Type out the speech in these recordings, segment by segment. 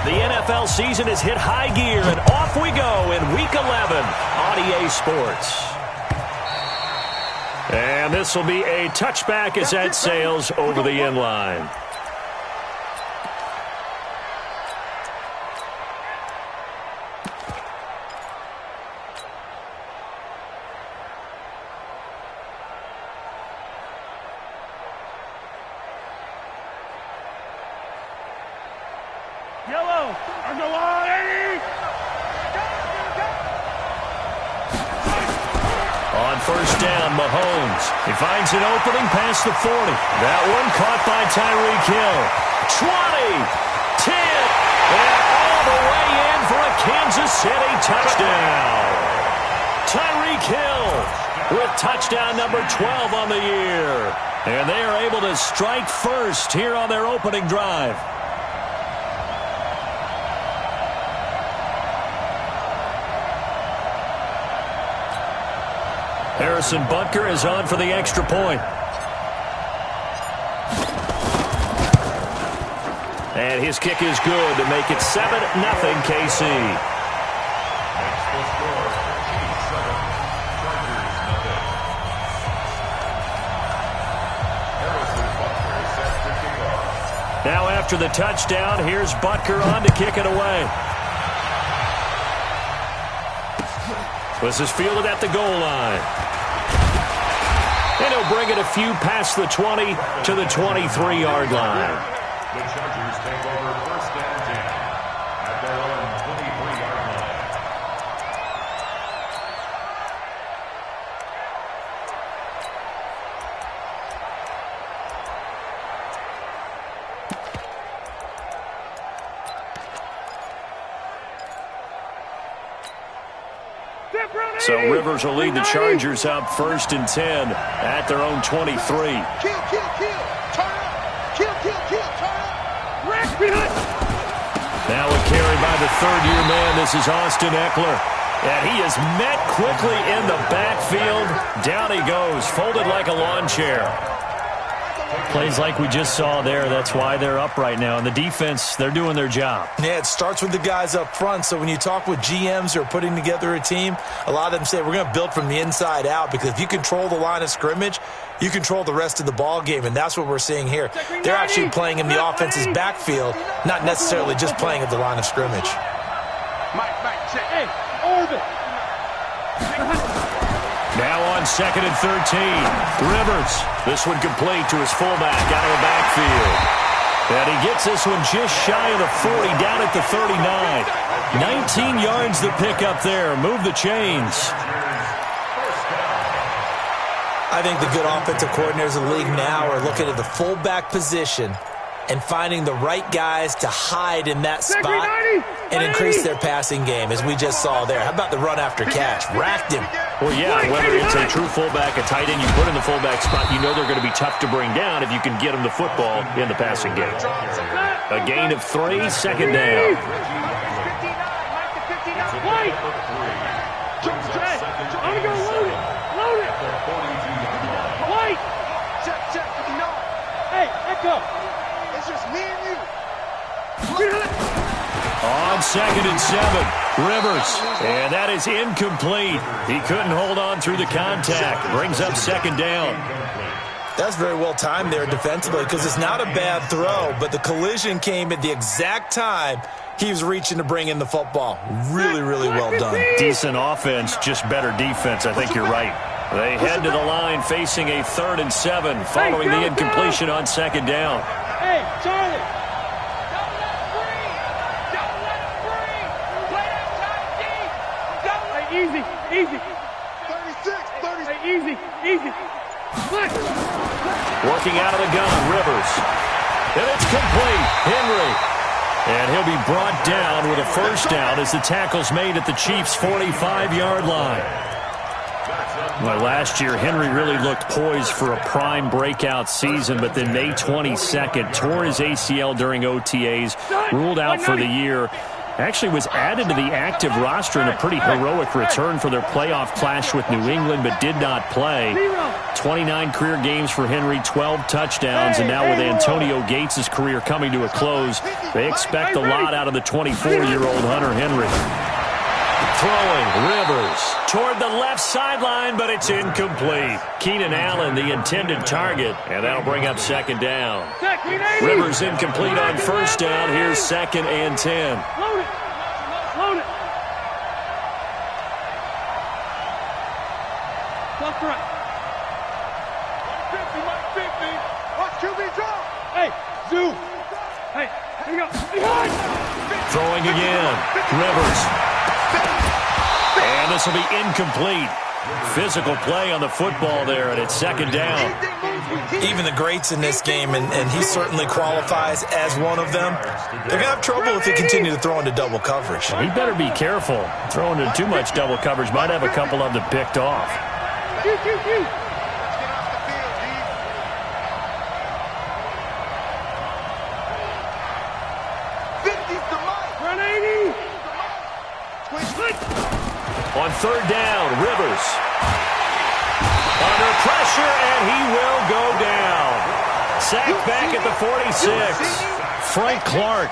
The NFL season has hit high gear, and off we go in Week 11 on EA Sports. And this will be a touchback as that sails over the end line. Yellow, on the line! On first down, Mahomes. He finds an opening past the 40. That one caught by Tyreek Hill. 20, 10, and all the way in for a Kansas City touchdown. Tyreek Hill with touchdown number 12 on the year. And they are able to strike first here on their opening drive. Harrison Butker is on for the extra point. And his kick is good to make it 7-0 KC. Now after the touchdown, here's Butker on to kick it away. This is fielded at the goal line. And he'll bring it a few past the 20 to the 23-yard line. The Chargers take over first and 10 at their own 23-yard line. So Rivers will lead the Chargers up first and 10 at their own 23. Kill, kill, kill. Turn up. Kill, kill, kill. Turn up. Rack behind. Now a carry by the third-year man. This is Austin Eckler. And he is met quickly in the backfield. Down he goes, folded like a lawn chair. Plays like we just saw there. That's why they're up right now. And the defense, they're doing their job. Yeah, it starts with the guys up front. So when you talk with GMs who are putting together a team, a lot of them say we're going to build from the inside out, because if you control the line of scrimmage, you control the rest of the ball game, and that's what we're seeing here. They're actually playing in the offense's backfield, not necessarily just playing at the line of scrimmage. Mike, check. Hey, orbit. Now on second and 13, Rivers. This one complete to his fullback out of the backfield. And he gets this one just shy of the 40, down at the 39. 19 yards to pick up there. Move the chains. I think the good offensive coordinators in the league now are looking at the fullback position and finding the right guys to hide in that spot and increase their passing game, as we just saw there. How about the run after catch? Racked him. Well, yeah, whether it's a true fullback, a tight end you put in the fullback spot, you know they're going to be tough to bring down if you can get them the football in the passing game. A gain of 3, second down. Hey, Echo. It's just me and you. On second and 7, Rivers. And that is incomplete. He couldn't hold on through the contact. Brings up second down. That's very well timed there defensively, because it's not a bad throw, but the collision came at the exact time he was reaching to bring in the football. Really, really well done. Decent offense, just better defense. I think you're right. They head to the line facing a 3rd and 7 following the incompletion on second down. Hey, Charlie. Easy. 36, 36. Hey, easy. Working out of the gun, Rivers. And it's complete. Henry. And he'll be brought down with a first down as the tackle's made at the Chiefs' 45-yard line. Well, last year, Henry really looked poised for a prime breakout season, but then May 22nd, tore his ACL during OTAs, ruled out for the year. Actually was added to the active roster in a pretty heroic return for their playoff clash with New England, but did not play. 29 career games for Henry, 12 touchdowns, and now with Antonio Gates' career coming to a close, they expect a lot out of the 24-year-old Hunter Henry. Throwing, Rivers toward the left sideline, but it's incomplete. Keenan Allen, the intended target, and that'll bring up second down. Rivers incomplete on first down. Here's 2nd and 10. Load it. Load it. Left right. 150. Watch QB drop. Hey, Zoo. Hey, here we go. Behind. Throwing again. Rivers. And this will be incomplete. Physical play on the football there, and it's second down. Even the greats in this game, and he certainly qualifies as one of them, they're going to have trouble if they continue to throw into double coverage. He better be careful. Throwing into too much double coverage might have a couple of them picked off. On third down, Rivers. Under pressure, and he will go down. Sacked back at the 46. Frank Clark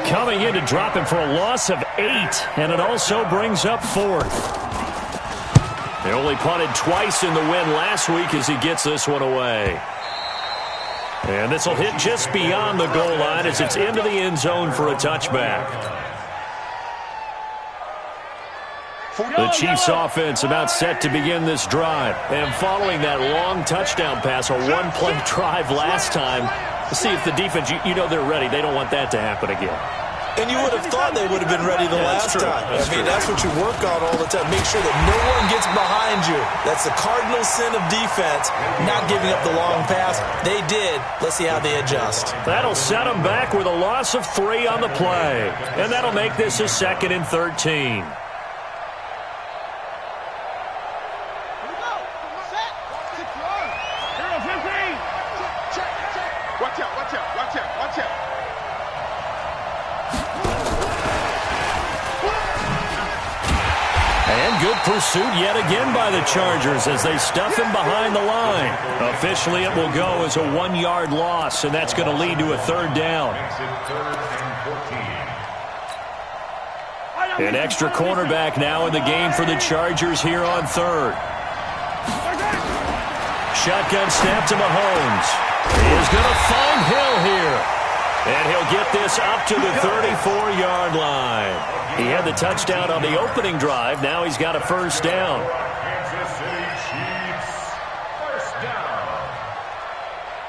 coming in to drop him for a loss of 8, and it also brings up 4th. They only punted twice in the win last week as he gets this one away. And this will hit just beyond the goal line as it's into the end zone for a touchback. The Chiefs offense about set to begin this drive. And following that long touchdown pass, a one-play drive last time, to see if the defense, you know they're ready. They don't want that to happen again. And you would have thought they would have been ready the last time. That's what you work on all the time. Make sure that no one gets behind you. That's the cardinal sin of defense, not giving up the long pass. They did. Let's see how they adjust. That'll set them back with a loss of 3 on the play. And that'll make this a 2nd and 13. Good pursuit yet again by the Chargers as they stuff him behind the line. Officially, it will go as a 1-yard loss, and that's going to lead to a 3rd down. An extra cornerback now in the game for the Chargers here on 3rd. Shotgun snap to Mahomes. He is going to find Hill here. And he'll get this up to the 34-yard line. He had the touchdown on the opening drive. Now he's got a 1st down. Kansas City Chiefs, 1st down.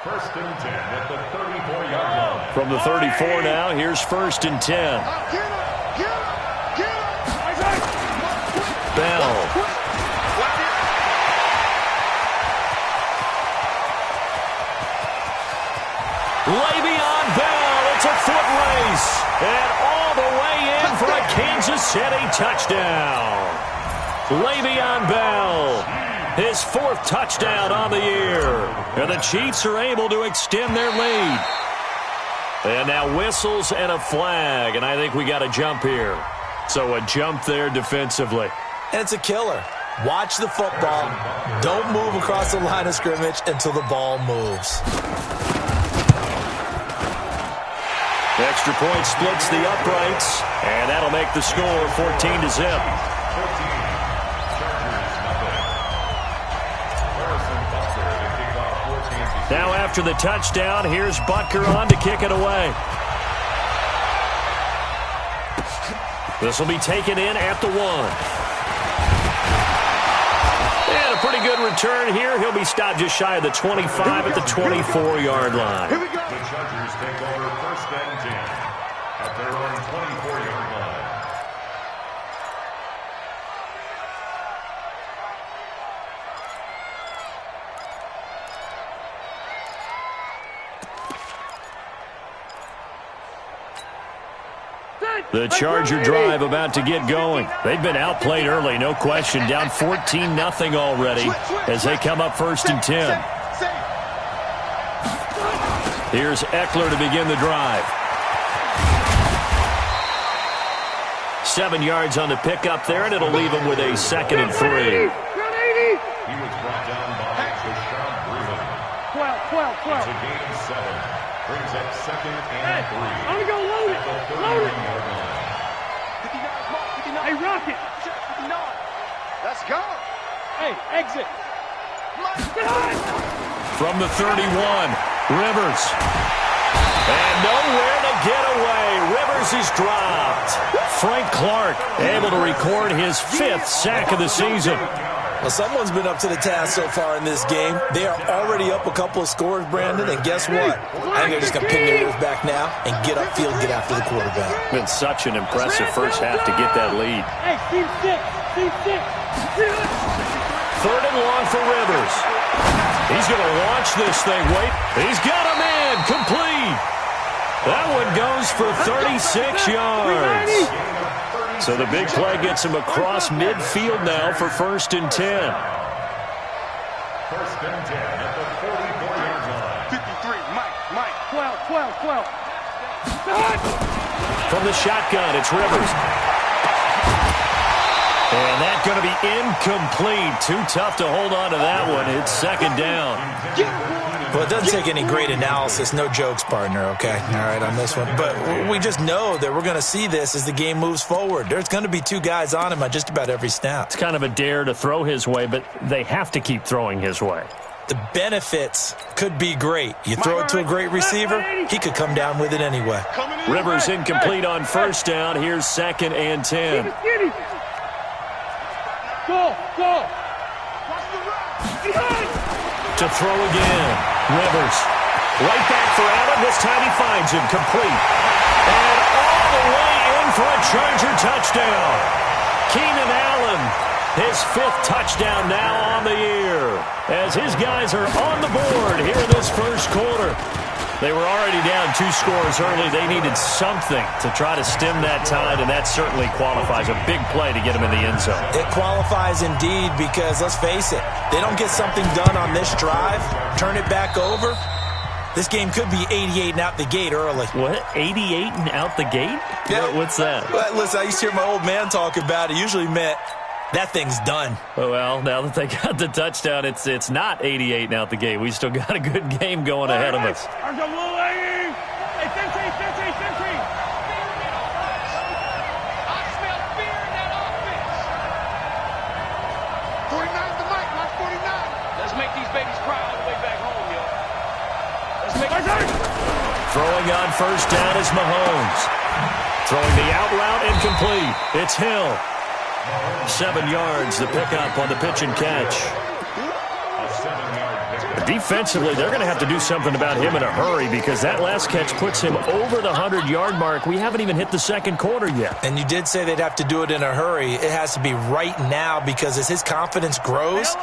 1st and 10 at the 34-yard line. From the 34 now, here's 1st and 10. Bell. Le'Veon Bell, it's a foot race. And all the way in for a Kansas City touchdown. Le'Veon Bell, his 4th touchdown on the year. And the Chiefs are able to extend their lead. And now whistles and a flag, and I think we got a jump here. So a jump there defensively. And it's a killer. Watch the football. Don't move across the line of scrimmage until the ball moves. Extra point splits the uprights, and that'll make the score 14-0. Now after the touchdown, here's Butker on to kick it away. This will be taken in at the 1. And a pretty good return here. He'll be stopped just shy of the 25 at the 24-yard line. Here we go. The Chargers take over 1st and 10 at their own 24-yard line. The Charger drive about to get going. They've been outplayed early, no question. Down 14-0 already as they come up 1st and 10. Here's Eckler to begin the drive. 7 yards on the pickup there, and it'll leave him with a 2nd and 3. He was brought down by Shogun. 12. To gain 7. Brings up 2nd and 3. I'm going to go load it. Load it. 59. Hey, Rocket. 59. Let's go. Hey, exit. From the 31, Rivers. And nowhere to get away. Rivers is dropped. Frank Clark able to record his 5th sack of the season. Well, someone's been up to the task so far in this game. They are already up a couple of scores, Brandon, and guess what? I think they're just going to pin their ears back now and get upfield, get after the quarterback. Been such an impressive first half to get that lead. Hey, team 6. 3rd and long for Rivers. He's going to launch this thing. Wait. He's got him in. Complete. That one goes for 36 yards. So the big play gets him across midfield now for 1st and 10. 1st and 10 at the 44-yard line. 53, Mike. 12. From the shotgun, it's Rivers. And that's going to be incomplete. Too tough to hold on to that one. It's 2nd down. Well, it doesn't take any great analysis. No jokes, partner, okay? All right, on this one. But we just know that we're going to see this as the game moves forward. There's going to be 2 guys on him on just about every snap. It's kind of a dare to throw his way, but they have to keep throwing his way. The benefits could be great. You throw it to a great receiver, he could come down with it anyway. Rivers incomplete on 1st down. Here's 2nd and 10. Go. To throw again. Rivers. Right back for Allen. This time he finds him. Complete. And all the way in for a Charger touchdown. Keenan Allen, his 5th touchdown now on the year. As his guys are on the board here in this first quarter. They were already down 2 scores early. They needed something to try to stem that tide, and that certainly qualifies. A big play to get him in the end zone. It qualifies indeed because, let's face it, they don't get something done on this drive, turn it back over, this game could be 88 and out the gate early. What? 88 and out the gate? Yeah. What's that? Well, listen, I used to hear my old man talk about it. Usually meant that thing's done. Well, now that they got the touchdown, it's not 88 and out the gate. We still got a good game going ahead of us. Throwing on 1st down is Mahomes. Throwing the out route incomplete. It's Hill. 7 yards, the pickup on the pitch and catch. Defensively, they're going to have to do something about him in a hurry because that last catch puts him over the 100-yard mark. We haven't even hit the 2nd quarter yet. And you did say they'd have to do it in a hurry. It has to be right now because as his confidence grows,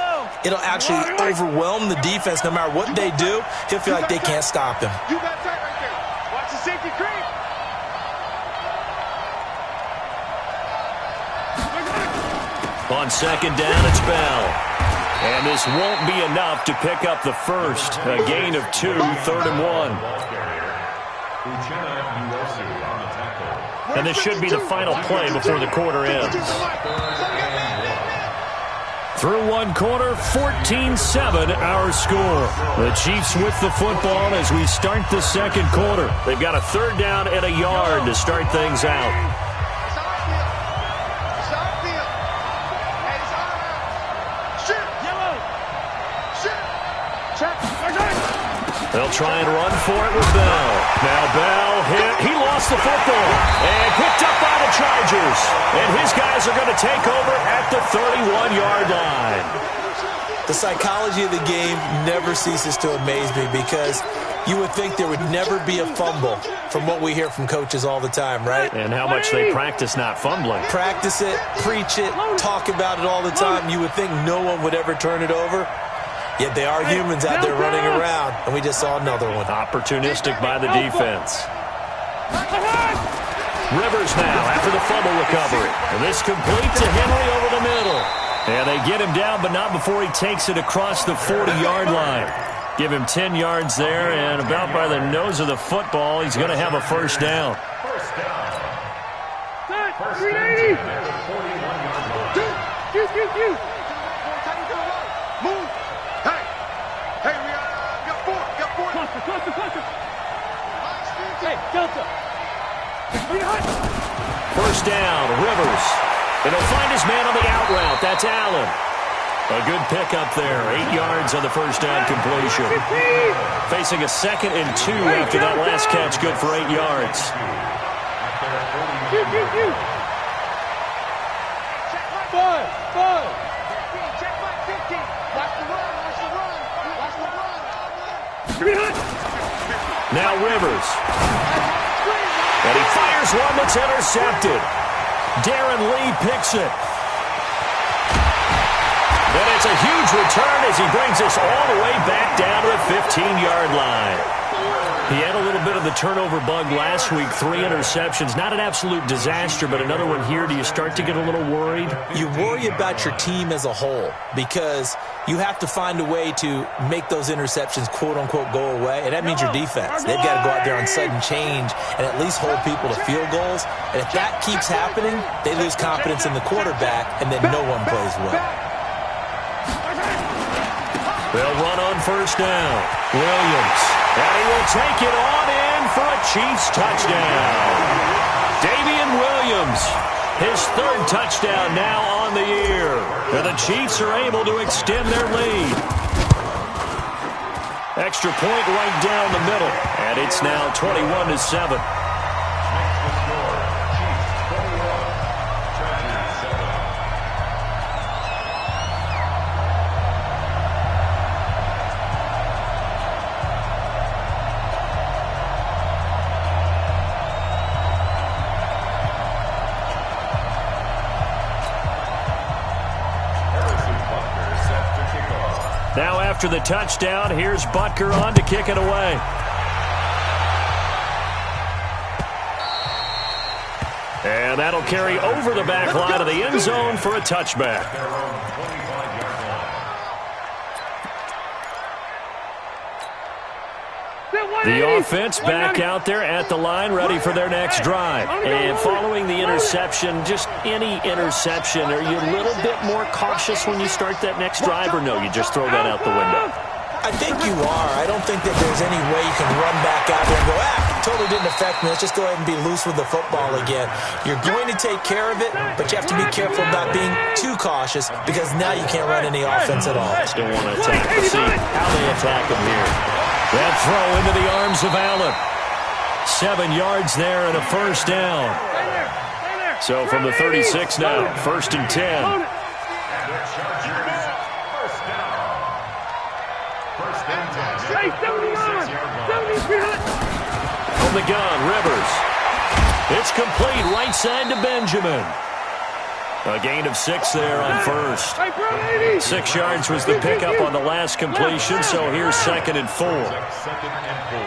it'll actually overwhelm the defense. No matter what they do, he'll feel like they can't stop him. You got that right there. Watch the safety creep. On 2nd down, it's Bell. And this won't be enough to pick up the 1st. A gain of 2, 3rd and 1. And this should be the final play before the quarter ends. Through 1 quarter, 14-7 our score. The Chiefs with the football as we start the 2nd quarter. They've got a 3rd down and a yard to start things out. They'll try and run for it with Bell. Now Bell hit. He lost the football. And picked up by the Chargers. And his guys are going to take over at the 31-yard line. The psychology of the game never ceases to amaze me because you would think there would never be a fumble from what we hear from coaches all the time, right? And how much they practice not fumbling. Practice it, preach it, talk about it all the time. You would think no one would ever turn it over. Yet they are humans out there running around, and we just saw another one. Opportunistic by the defense. Rivers now after the fumble recovery. And this complete to Henry over the middle. And they get him down, but not before he takes it across the 40-yard line. Give him 10 yards there, and about by the nose of the football, he's going to have a 1st down. First and 10 at the 41-yard line. Move. Hey, we got four. Cluster. Hey, Delta. First down, Rivers. And he'll find his man on the out route. That's Allen. A good pickup there. 8 yards on the first down completion. Facing a 2nd and 2 after that last catch. Good for 8 yards. Five. Check my 50. Watch the run. Now Rivers. And he fires one that's intercepted. Darren Lee picks it. And it's a huge return as he brings us all the way back down to the 15-yard line. He had a little bit of the turnover bug last week, 3 interceptions. Not an absolute disaster, but another one here. Do you start to get a little worried? You worry about your team as a whole because you have to find a way to make those interceptions, quote-unquote, go away, and that means your defense. They've got to go out there on sudden change and at least hold people to field goals. And if that keeps happening, they lose confidence in the quarterback, and then no one plays well. They'll run on first down. Williams. And he will take it on in for a Chiefs touchdown. Damian Williams, his 3rd touchdown now on the year. And the Chiefs are able to extend their lead. Extra point right down the middle. And it's now 21-7. Now after the touchdown, here's Butker on to kick it away. And that'll carry over the back line of the end zone for a touchback. The offense back out there at the line, ready for their next drive. And following the interception, just any interception, are you a little bit more cautious when you start that next drive, or no, you just throw that out the window? I think you are. I don't think that there's any way you can run back out there and go, totally didn't affect me. Let's just go ahead and be loose with the football again. You're going to take care of it, but you have to be careful about being too cautious because now you can't run any offense at all. Still want to attack. Let's see how they attack him here. That throw into the arms of Allen. 7 yards there and a first down. So from the 36 now, 1st and 10. From the gun, Rivers. It's complete right side to Benjamin. A gain of 6 there on first. 6 yards was the pickup on the last completion, so here's 2nd and 4. 2nd and 4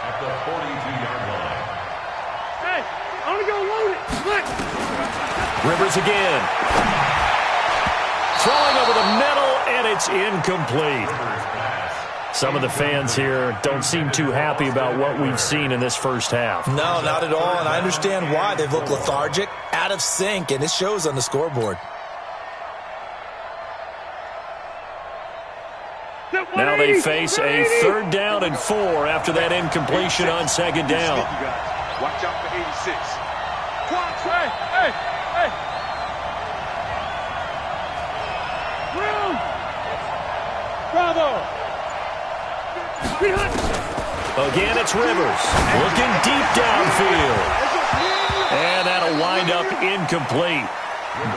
at the 42-yard line. Hey, I want to go load it. Look. Rivers again. Throwing over the middle, and it's incomplete. Some of the fans here don't seem too happy about what we've seen in this first half. No, not at all, and I understand why. They look lethargic, out of sync, and it shows on the scoreboard. Now they face a 3rd down and 4 after that incompletion on 2nd down. Watch out for 86. Hey. Bravo. Again, it's Rivers looking deep downfield. And that'll wind up incomplete.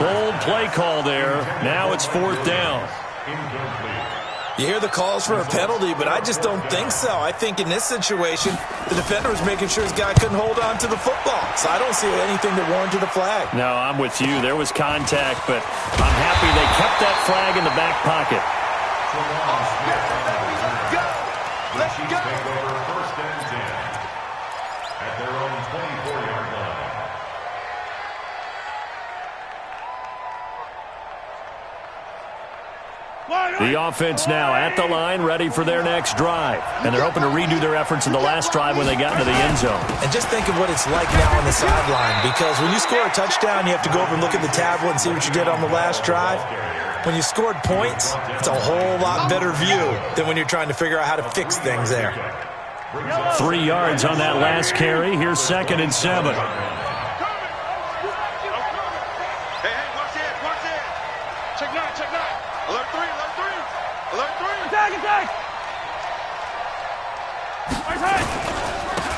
Bold play call there. Now it's 4th down. You hear the calls for a penalty, but I just don't think so. I think in this situation, the defender was making sure his guy couldn't hold on to the football. So I don't see anything that warranted a flag. No, I'm with you. There was contact, but I'm happy they kept that flag in the back pocket. Let's go. Take over 1st and 10 at their own 24-yard line. The offense now at the line, ready for their next drive. And they're hoping to redo their efforts in the last drive when they got into the end zone. And just think of what it's like now on the sideline, because when you score a touchdown, you have to go over and look at the tablet and see what you did on the last drive. When you scored points, it's a whole lot better view than when you're trying to figure out how to fix things there. 3 yards on that last carry. Here's 2nd and 7.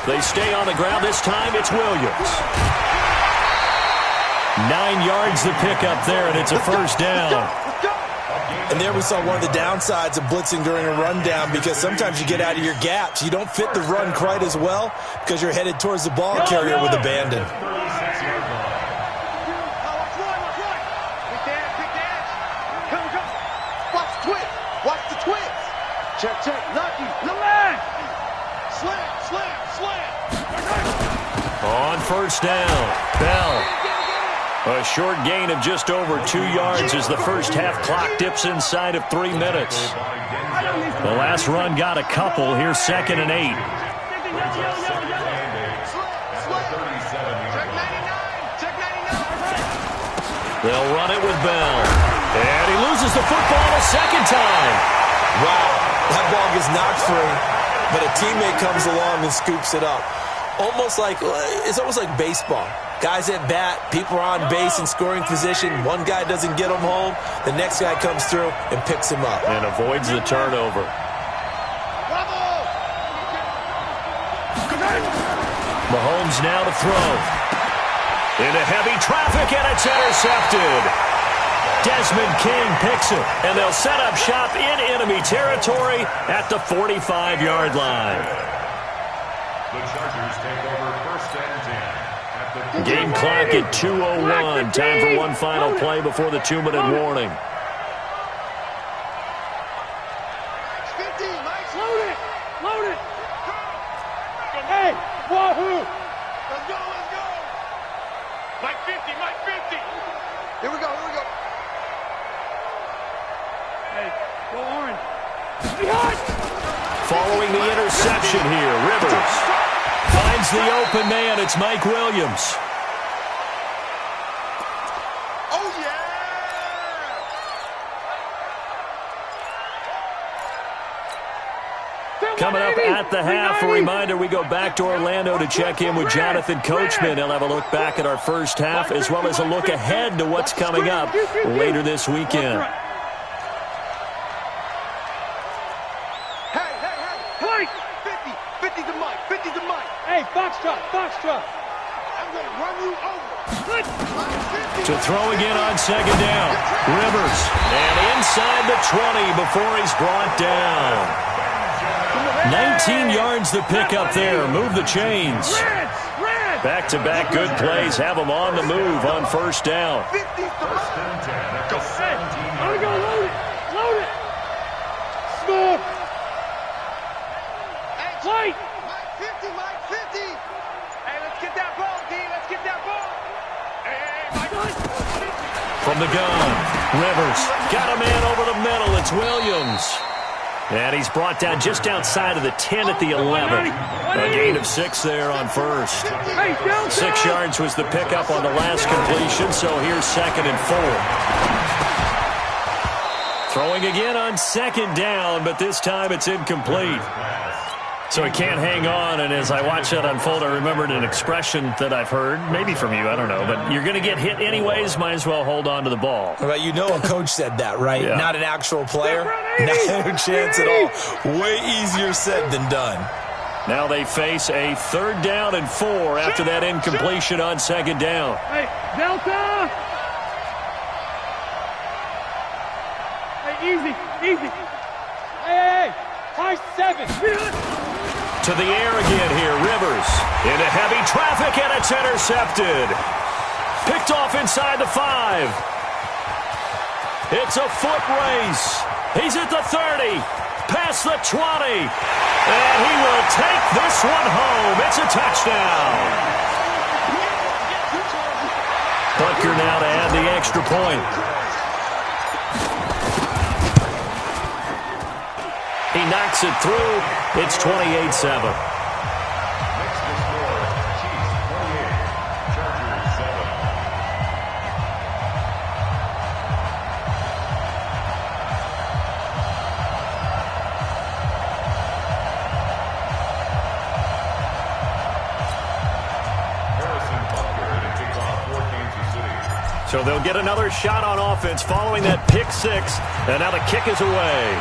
They stay on the ground. This time it's Williams. 9 yards to pick up there, and it's a first down. And there we saw one of the downsides of blitzing during a rundown, because sometimes you get out of your gaps. You don't fit the run quite as well because you're headed towards the ball carrier with abandon. Watch the twist. Check. Lucky. The leg. Slam. On first down, Bell. A short gain of just over 2 yards as the first half clock dips inside of 3 minutes. The last run got a couple. Here's 2nd and 8. They'll run it with Bell. And he loses the football a second time. Wow, that ball gets knocked free, but a teammate comes along and scoops it up. It's almost like baseball. Guys at bat, people are on base in scoring position. One guy doesn't get him home. The next guy comes through and picks him up. And avoids the turnover. Mahomes now to throw. Into heavy traffic, and it's intercepted. Desmond King picks it, and they'll set up shop in enemy territory at the 45-yard line. The Chargers take over 1st and 10 at the Game clock at 2:01. Time for one final play before the 2-minute warning. Load it. Hey, wahoo. Let's go. Mike 50. Here we go. Hey, go orange. Behind. Following the interception here, Rivers finds the open man. It's Mike Williams. Oh, yeah! Coming up at the half, a reminder, we go back to Orlando to check in with Jonathan Coachman. He'll have a look back at our first half as well as a look ahead to what's coming up later this weekend. Hey! 50 to Mike. Hey, box truck. I'm going to run you over. To throw again on 2nd down. Rivers. And inside the 20 before he's brought down. 19 yards to pick up there. Move the chains. Back-to-back good plays. Have them on the move on first down. 1st and 10 at the 17-yard I'm going to load it. Smoke. Light. Mike 50. Hey, let's get that ball, D. Let's get that ball. Hey, Mike. From the gun, Rivers got a man over the middle. It's Williams. And he's brought down just outside of the 10 at the 11. A gain of 6 there on first. 6 yards was the pickup on the last completion, so here's 2nd and 4. Throwing again on 2nd down, but this time it's incomplete. So he can't hang on, and as I watch that unfold, I remembered an expression that I've heard, maybe from you, I don't know, but you're going to get hit anyways, might as well hold on to the ball. Well, you know a coach said that, right? Yeah. Not an actual player. No chance at all. Way easier said than done. Now they face a 3rd down and 4 after that incompletion on 2nd down. Hey, Delta. Hey, easy. Hey, high 7. To the air again here, Rivers. Into heavy traffic, and it's intercepted. Picked off inside the 5. It's a foot race. He's at the 30, past the 20. And he will take this one home. It's a touchdown. Butker now to add the extra point. He knocks it through. It's 28-7. So they'll get another shot on offense following that pick six. And now the kick is away.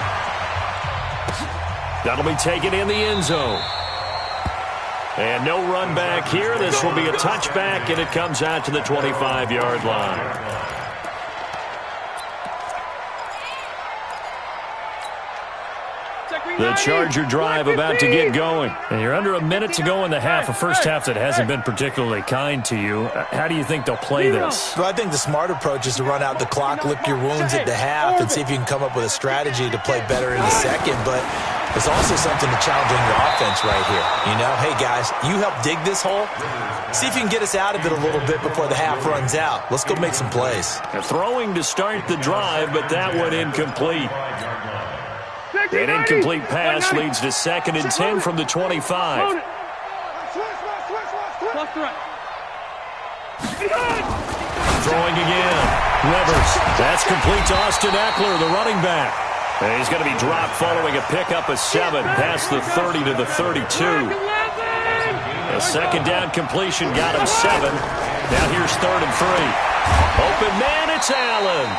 That'll be taken in the end zone. And no run back here. This will be a touchback, and it comes out to the 25-yard line. The Charger drive about to get going. And you're under a minute to go in the half, a first half that hasn't been particularly kind to you. How do you think they'll play this? Well, I think the smart approach is to run out the clock, lick your wounds at the half, and see if you can come up with a strategy to play better in the second. But it's also something to challenge your offense right here. You know, hey, guys, you help dig this hole. See if you can get us out of it a little bit before the half runs out. Let's go make some plays. They're throwing to start the drive, but that one incomplete. An incomplete pass leads to 2nd and 10 from the 25. Throwing again. Rivers. That's complete to Austin Eckler, the running back. And he's going to be dropped following a pickup of 7 past the 30 to the 32. A second down completion got him 7. Now here's 3rd and 3. Open man, it's Allen.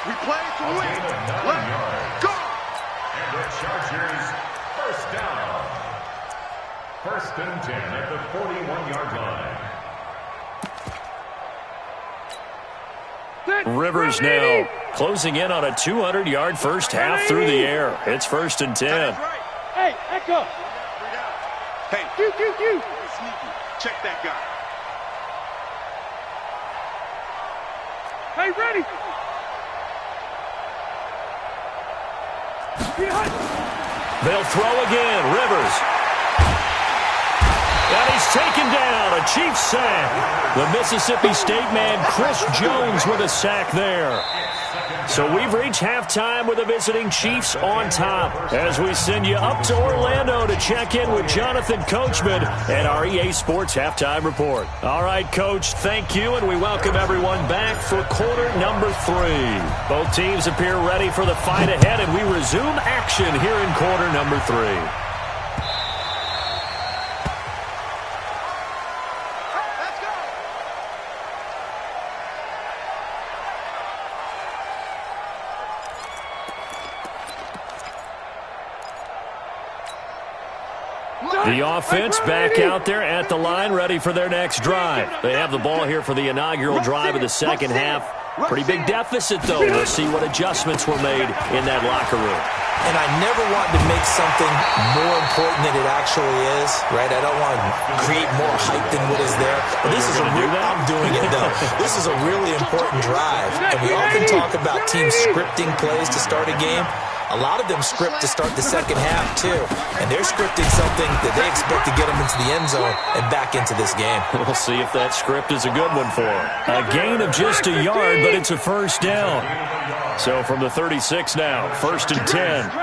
We play to win. Let's go. And the Chargers, first down. 1st and 10 at the 41-yard line. Rivers now closing in on a 200-yard first half through the air. It's 1st and 10. Hey, Echo. Hey, You. sneaky. Check that guy. Hey, ready. They'll throw again. Rivers. And he's taken down. A Chiefs sack. The Mississippi State man, Chris Jones, with a sack there. So we've reached halftime with the visiting Chiefs on top as we send you up to Orlando to check in with Jonathan Coachman at our EA Sports Halftime Report. All right, Coach, thank you, and we welcome everyone back for quarter number 3. Both teams appear ready for the fight ahead, and we resume action here in quarter number 3. The offense back out there at the line, ready for their next drive. They have the ball here for the inaugural drive of the second half. Pretty big deficit, though. We'll see what adjustments were made in that locker room. And I never want to make something more important than it actually is, right? I don't want to create more hype than what is there. But this is a real, I'm doing it, though. This is a really important drive. And we often talk about teams scripting plays to start a game. A lot of them script to start the second half, too. And they're scripting something that they expect to get them into the end zone and back into this game. We'll see if that script is a good one for them. A gain of just a yard, but it's a first down. So from the 36 now, 1st and 10. 1st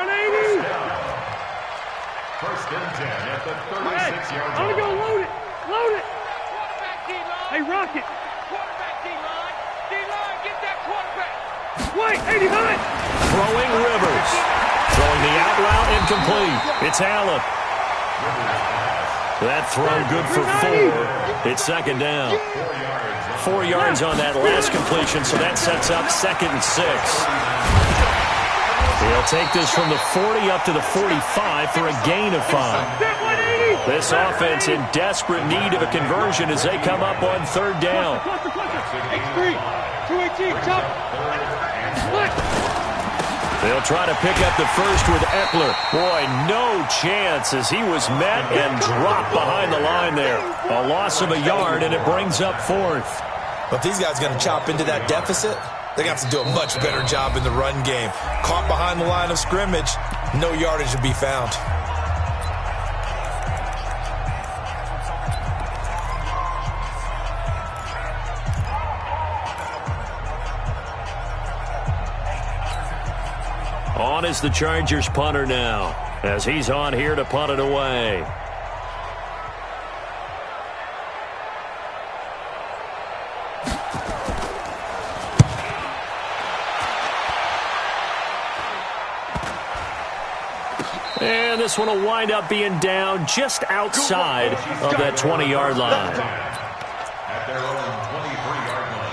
and 10 at the 36-yard line. I'm going to go load it. Load it. Hey, Rocket. Quarterback D-line. D-line, get that quarterback. Wait, 89. Throwing Rivers. Throwing the out route incomplete. It's Allen. That throw good for 4. It's 2nd down. 4 yards on that last completion, so that sets up 2nd and 6. He'll take this from the 40 up to the 45 for a gain of 5. This offense in desperate need of a conversion as they come up on 3rd down. X3, 218, chop. They'll try to pick up the first with Eckler. Boy, no chance as he was met and dropped behind the line there. A loss of a yard, and it brings up 4th. But if these guys are going to chop into that deficit, they got to do a much better job in the run game. Caught behind the line of scrimmage, no yardage to be found. is the Chargers punter now, as he's on here to punt it away. And this one will wind up being down just outside of that 20-yard line. At their own 23-yard line.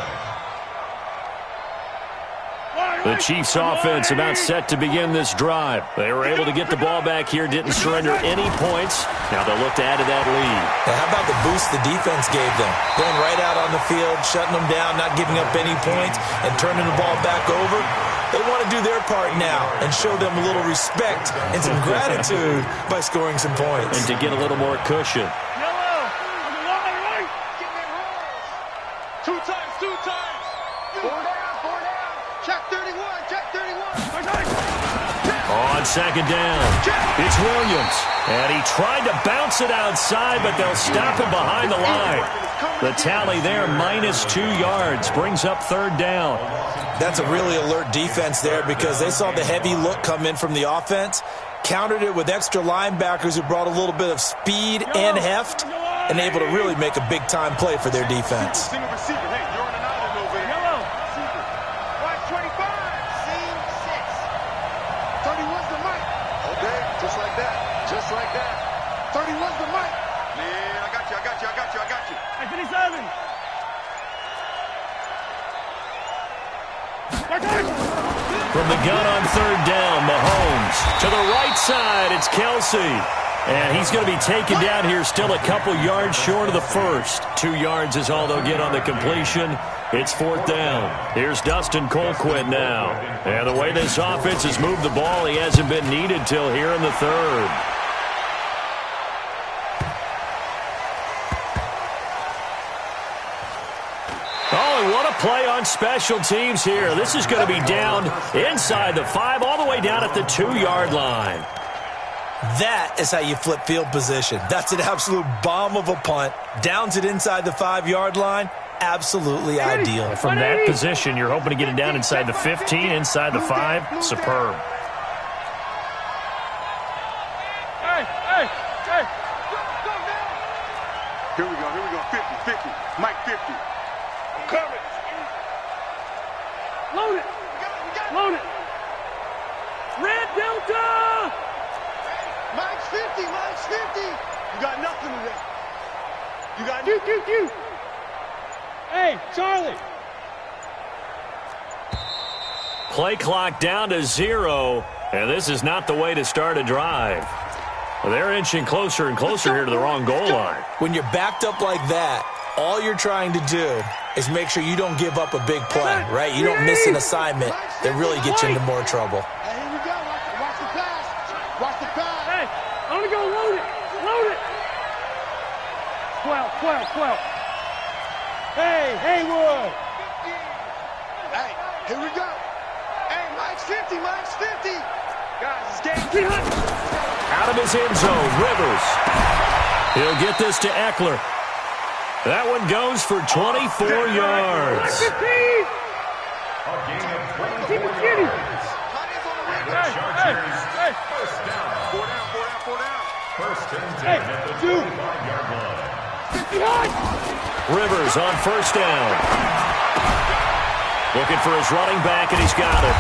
The Chiefs offense about set to begin this drive. They were able to get the ball back here, didn't surrender any points. Now they'll look to add to that lead. Now, how about the boost the defense gave them? Going right out on the field, shutting them down, not giving up any points, and turning the ball back over. They want to do their part now and show them a little respect and some gratitude by scoring some points. And to get a little more cushion. Yellow. On the line, right. Get them rolls. Two times. Four down. Check 31. On second down, it's Williams. And he tried to bounce it outside, but they'll stop him behind the line. The tally there, -2 yards, brings up third down. That's a really alert defense there because they saw the heavy look come in from the offense, countered it with extra linebackers who brought a little bit of speed and heft, and able to really make a big-time play for their defense. Single receiver. Hey, you're on an island over there. Yellow. Watch 25. Scene 6. 31's the mic. Okay, just like that. 31's the mic. Man, I got you. Hey, 57. From the gun on third down, Mahomes. To the right side, it's Kelsey. And he's going to be taken down here, still a couple yards short of the first. 2 yards is all they'll get on the completion. It's fourth down. Here's Dustin Colquitt now. And the way this offense has moved the ball, he hasn't been needed till here in the third. Oh, and what a play on special teams here. This is going to be down inside the 5, all the way down at the 2-yard line. That is how you flip field position. That's an absolute bomb of a punt. Downs it inside the 5-yard line. Absolutely ideal. From that position, you're hoping to get it down inside the 15, inside the 5. Superb. Hey. Here we go. 50. Mike 50. Cover it. Load it. Red Delta. Mike's 50. You got nothing today. You got Q. Hey, Charlie. Play clock down to 0, and this is not the way to start a drive. Well, they're inching closer and closer here to the wrong goal line. When you're backed up like that, all you're trying to do is make sure you don't give up a big play, right? You don't miss an assignment that really gets you into more trouble. Hey, here we go. Watch the pass. Hey, I'm going to go load it. 12. Hey, Haywood. Hey, here we go. Hey, Mike's 50. Guys, it's game. Out of his end zone, Rivers. He'll get this to Eckler. That one goes for 24 yards. 15. A gain of 24 yards. The Chargers, first down. Four down. First and 10 at the 25-yard line. Rivers on first down. Looking for his running back, and he's got it.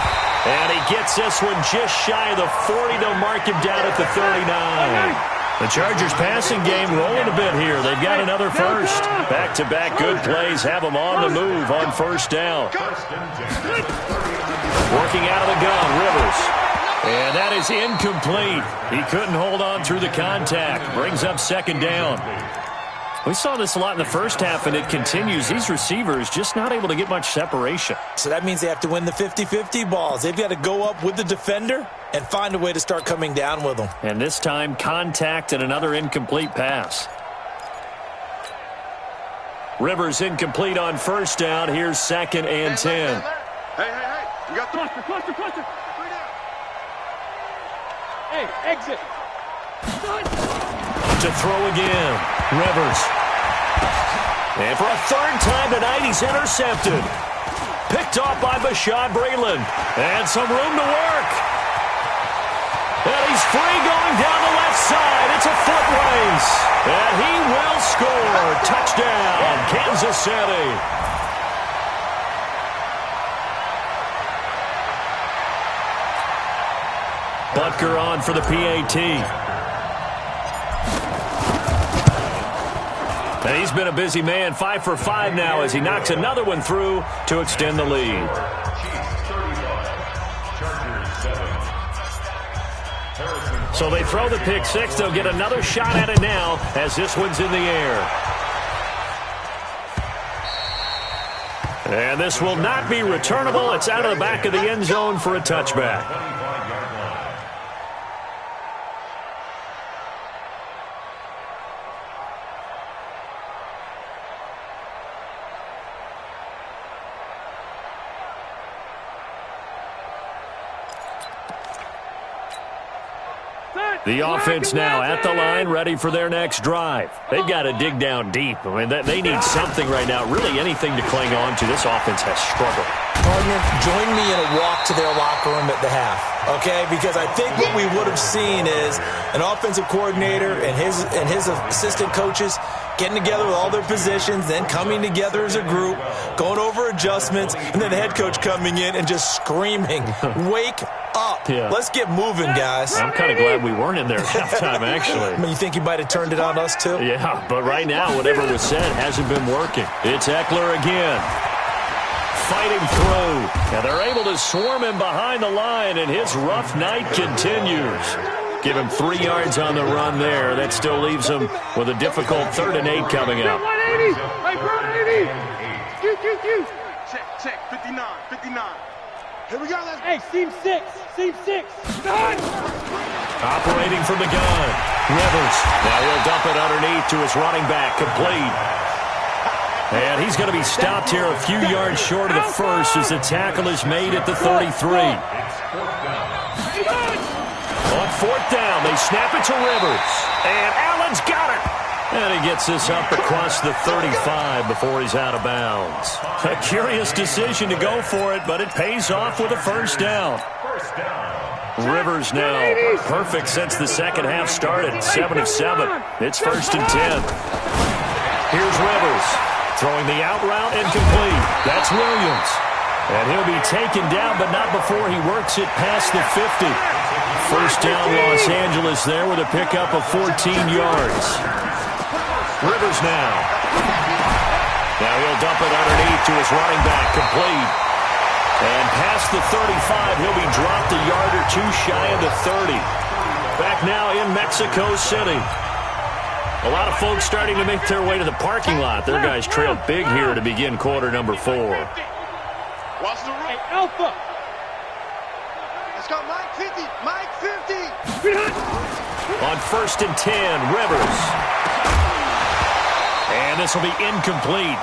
And he gets this one just shy of the 40. They'll mark him down at the 39. The Chargers passing game rolling a bit here. They've got another first. Back-to-back good plays have them on the move on first down. Working out of the gun, Rivers. And that is incomplete. He couldn't hold on through the contact. Brings up second down. We saw this a lot in the first half, and it continues. These receivers just not able to get much separation. So that means they have to win the 50-50 balls. They've got to go up with the defender and find a way to start coming down with them. And this time, contact and another incomplete pass. Rivers incomplete on first down. Here's second and 10. Hey. You got Cluster. Hey, exit. To throw again. Rivers. And for a third time tonight, he's intercepted. Picked off by Bashaud Breeland. And some room to work. He's free going down the left side. It's a foot race. And he will score. Touchdown, Kansas City. Butker on for the PAT. And he's been a busy man, 5 for 5 now as he knocks another one through to extend the lead. So they throw the pick six. They'll get another shot at it now as this one's in the air. And this will not be returnable. It's out of the back of the end zone for a touchback. The offense now at the line, ready for their next drive. They've got to dig down deep. I mean, they need something right now, really anything to cling on to. This offense has struggled. Partner, join me in a walk to their locker room at the half, okay? Because I think what we would have seen is an offensive coordinator and his assistant coaches getting together with all their positions, then coming together as a group, going over adjustments, and then the head coach coming in and just screaming, wake up. Yeah. Let's get moving, guys. I'm kind of glad we weren't in there at halftime, actually. I mean, you think you might have turned it on us, too? Yeah, but right now, whatever was said hasn't been working. It's Eckler again. Fighting through. And they're able to swarm him behind the line, and his rough night continues. Give him 3 yards on the run there. That still leaves him with a difficult 3rd and 8 coming up. 180. Hey, 180. Check. 59. Here we go. Hey, seam 6. Done. Operating from the gun. Rivers. Now he'll dump it underneath to his running back. Complete. And he's going to be stopped here a few yards short of the first as the tackle is made at the 33. On 4th down, they snap it to Rivers. And Allen's got it. And he gets this up across the 35 before he's out of bounds. A curious decision to go for it, but it pays off with a first down. Rivers now perfect since the second half started. 7 of 7. It's 1st and 10. Here's Rivers. Throwing the out route incomplete. That's Williams. And he'll be taken down, but not before he works it past the 50. First down, Los Angeles there with a pickup of 14 yards. Rivers now. Now he'll dump it underneath to his running back, complete. And past the 35, he'll be dropped a yard or two shy of the 30. Back now in Mexico City. A lot of folks starting to make their way to the parking lot. Their guys trailed big here to begin quarter number 4. Watch the room. Hey, Alpha. Let's go, Mike 50. Mike 50. On 1st and 10, Rivers. And this will be incomplete.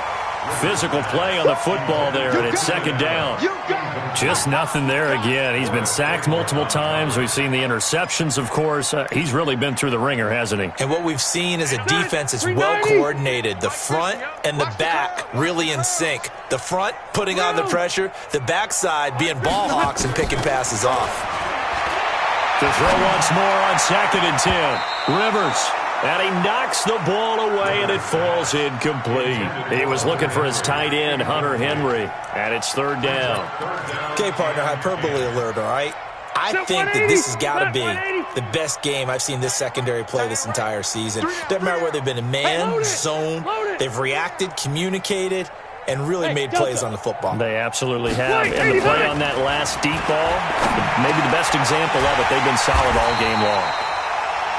Physical play on the football there, and it's 2nd down. Just nothing there again. He's been sacked multiple times. We've seen the interceptions, of course. He's really been through the ringer, hasn't he? And what we've seen is a defense that's well coordinated. The front and the back really in sync. The front putting on the pressure, the backside being ball hawks and picking passes off. To throw once more on 2nd and 10. Rivers. And he knocks the ball away, and it falls incomplete. He was looking for his tight end, Hunter Henry, and it's 3rd down. Okay, partner, hyperbole alert, all right? I think that this has got to be the best game I've seen this secondary play this entire season. Doesn't matter whether they've been in man, zone, they've reacted, communicated, and really made plays on the football. They absolutely have. And the play on that last deep ball, maybe the best example of it, they've been solid all game long.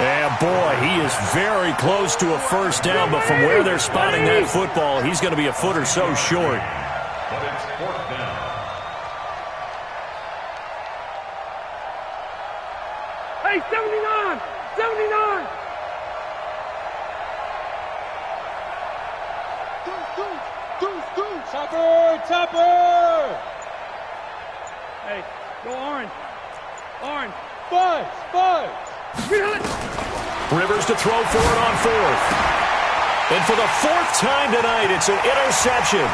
And, boy, he is very close to a first down, but from where they're spotting that football, he's going to be a foot or so short. But it's 4th down. Hey, 79. Topper. Hey, go orange. Buzz. Rivers to throw for it on 4th. And for the 4th time tonight, it's an interception.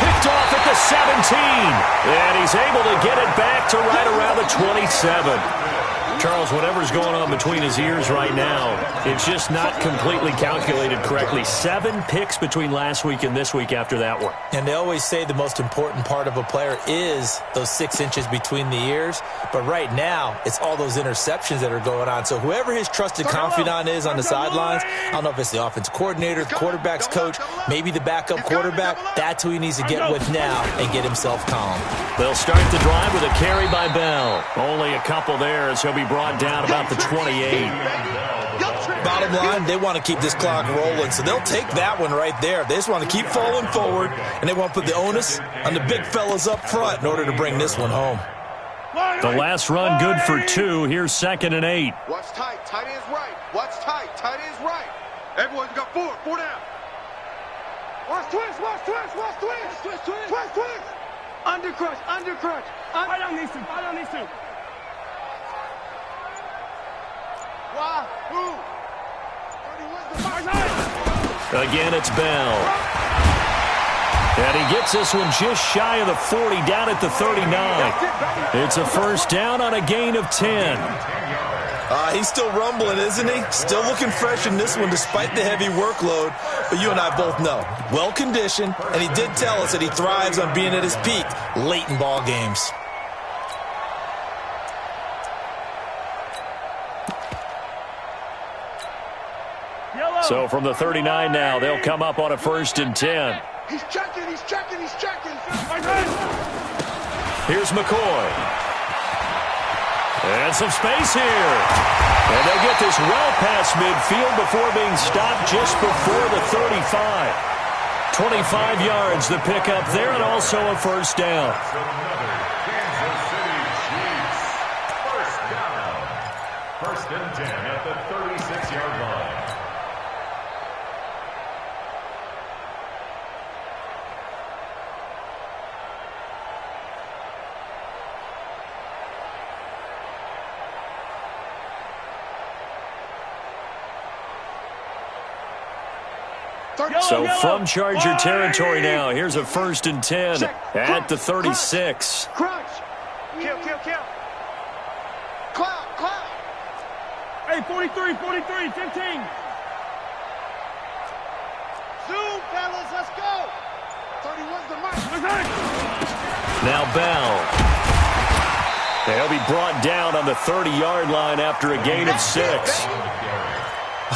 Picked off at the 17. And he's able to get it back to right around the 27. Charles, whatever's going on between his ears right now, it's just not completely calculated correctly. 7 picks between last week and this week after that one. And they always say the most important part of a player is those 6 inches between the ears. But right now, it's all those interceptions that are going on. So whoever his trusted confidant is on the sidelines, I don't know if it's the offense coordinator, the quarterback's coach, maybe the backup quarterback, that's who he needs to get with now and get himself calm. They'll start the drive with a carry by Bell. Only a couple there as he'll be brought down about the 28. Bottom line, they want to keep this clock rolling, so they'll take that one right there. They just want to keep falling forward, and they want to put the onus on the big fellas up front in order to bring this one home. The last run good for 2. Here's 2nd and 8. Watch tight. Tight end's right. Watch tight. Tight end's right. Everyone's got 4. 4 down. Watch twist. Watch twist. Watch twist. Twist. Twist. Twist. Twist. Under crunch. Under crunch. Fight on these two. Fight on these two. Why? Who? Again, it's Bell. And he gets this one just shy of the 40, down at the 39. It's a first down on a gain of 10. He's still rumbling, isn't he? Still looking fresh in this one despite the heavy workload. But you and I both know, well-conditioned, and he did tell us that he thrives on being at his peak late in ball games. So from the 39 now, they'll come up on a 1st and 10. He's checking, he's checking, he's checking. Here's McCoy. And some space here. And they'll get this well past midfield before being stopped just before the 35. 25 yards the pick up there, and also a first down. Kansas City Chiefs. First down. 1st and 10 at the 36-yard line. So from Charger territory now, here's a 1st and 10 at the 36. Crunch. Kill, kill, kill. Cloud, cloud. Hey, 43, 43, 15. Zoom, fellas, let's go. 31's the mark. Now Bell. They'll be brought down on the 30-yard line after a gain of 6.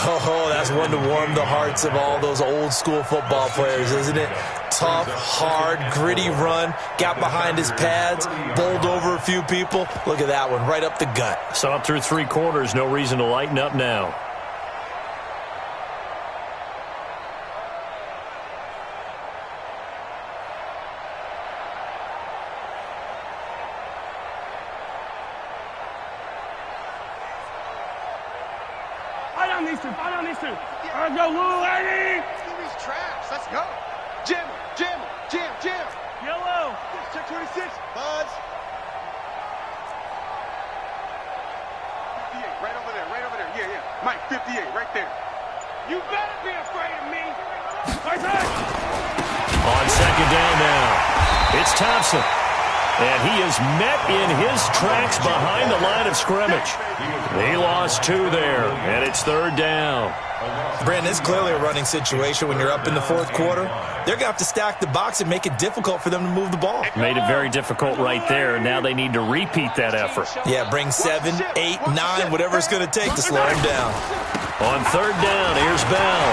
Oh, that's one to warm the hearts of all those old-school football players, isn't it? Tough, hard, gritty run, got behind his pads, bowled over a few people. Look at that one, right up the gut. So up through 3 quarters, no reason to lighten up now. Fight on these two. Let's go, Lou, Eddie. Give these traps. Let's go. Jim, Jim, Jim, Jim. Yellow. Check 26. Buds. 58, right over there, right over there. Yeah, yeah. Mike, 58, right there. You better be afraid of me. On 2nd down now, it's Thompson. And he is met in his tracks behind the line of scrimmage. He lost 2 there, and it's 3rd down. Brandon, it's clearly a running situation when you're up in the 4th quarter. They're going to have to stack the box and make it difficult for them to move the ball. Made it very difficult right there. Now they need to repeat that effort. Yeah, bring 7, 8, 9, whatever it's going to take to slow him down. On 3rd down, here's Bell.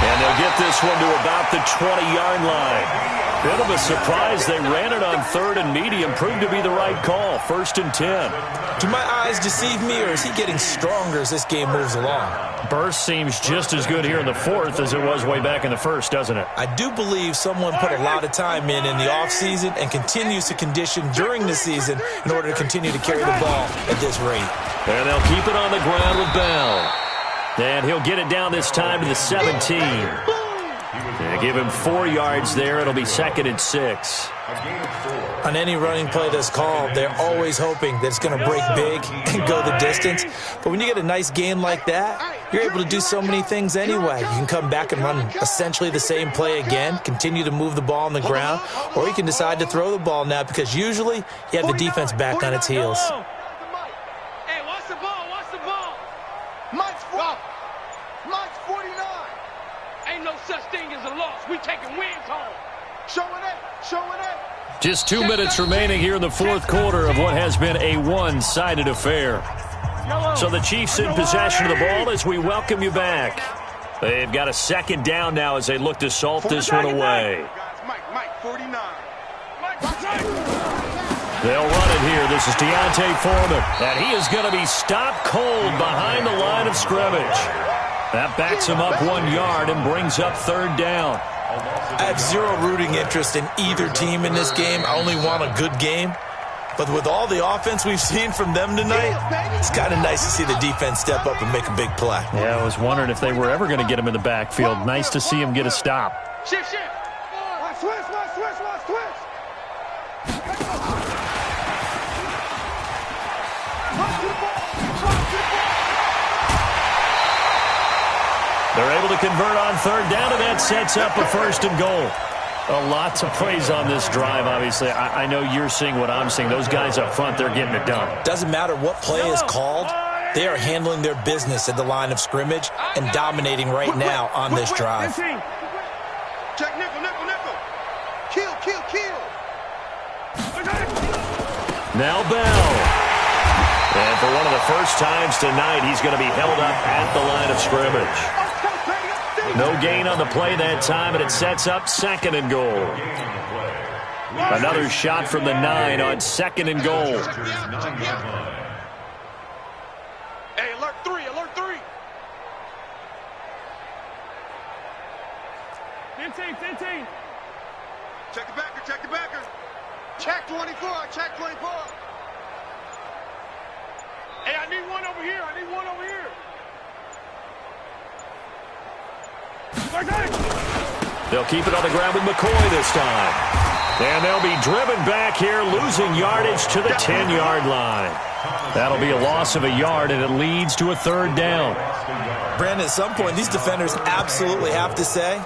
And they'll get this one to about the 20-yard line. Bit of a surprise. They ran it on 3rd and medium. Proved to be the right call. 1st and 10. Do my eyes deceive me, or is he getting stronger as this game moves along? Burst seems just as good here in the 4th as it was way back in the 1st, doesn't it? I do believe someone put a lot of time in the offseason and continues to condition during the season in order to continue to carry the ball at this rate. And they'll keep it on the ground with Bell. And he'll get it down this time to the 17. They give him 4 yards there. It'll be 2nd and 6. On any running play that's called, they're always hoping that it's going to break big and go the distance. But when you get a nice game like that, you're able to do so many things anyway. You can come back and run essentially the same play again, continue to move the ball on the ground, or you can decide to throw the ball now because usually you have the defense back on its heels. no such thing as a loss. We taking wins home. Showing it. Showing it. Just 2 minutes remaining here in the fourth quarter of what has been a one-sided affair. So the Chiefs in possession of the ball as we welcome you back. They've got a second down now as they look to salt this one away. Mike, 49. They'll run it here. This is Deontay Foreman. And he is going to be stopped cold behind the line of scrimmage. That backs him up 1 yard and brings up third down. I have zero rooting interest in either team in this game. I only want a good game. But with all the offense we've seen from them tonight, it's kind of nice to see the defense step up and make a big play. Yeah, I was wondering if they were ever going to get him in the backfield. Nice to see him get a stop. Shift. Switch. They're able to convert on third down, and that sets up a first and goal. A lot to praise on this drive, obviously. I know you're seeing what I'm seeing. Those guys up front, they're getting it done. Doesn't matter what play is called. They are handling their business at the line of scrimmage and dominating right now on this drive. Check nickel. Kill. Now Bell. And for one of the first times tonight, he's going to be held up at the line of scrimmage. No gain on the play that time, and it sets up second and goal. Another shot from the 9 on second and goal. Hey, alert 3. 15. Check the backer. Check 24. Hey, I need one over here. They'll keep it on the ground with McCoy this time. And they'll be driven back here, losing yardage to the 10-yard line. That'll be a loss of a yard, and it leads to a third down. Brandon, at some point, these defenders absolutely have to say,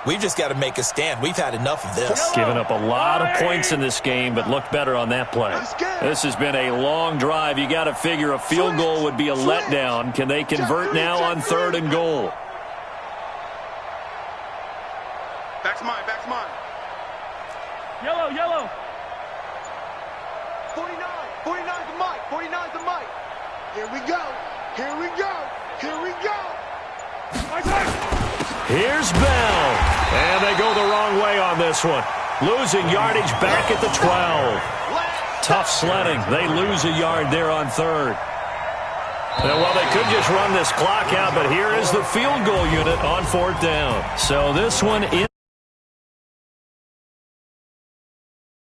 we've just got to make a stand. We've had enough of this. Given up a lot of points in this game, but looked better on that play. This has been a long drive. You got to figure a field goal would be a letdown. Can they convert now on third and goal? Back's mine. Yellow. 49's the mic. Here we go. Here's Bell. And they go the wrong way on this one. Losing yardage back at the 12. Tough sledding. They lose a yard there on third. Well, they could just run this clock out, but here is the field goal unit on fourth down. So this one is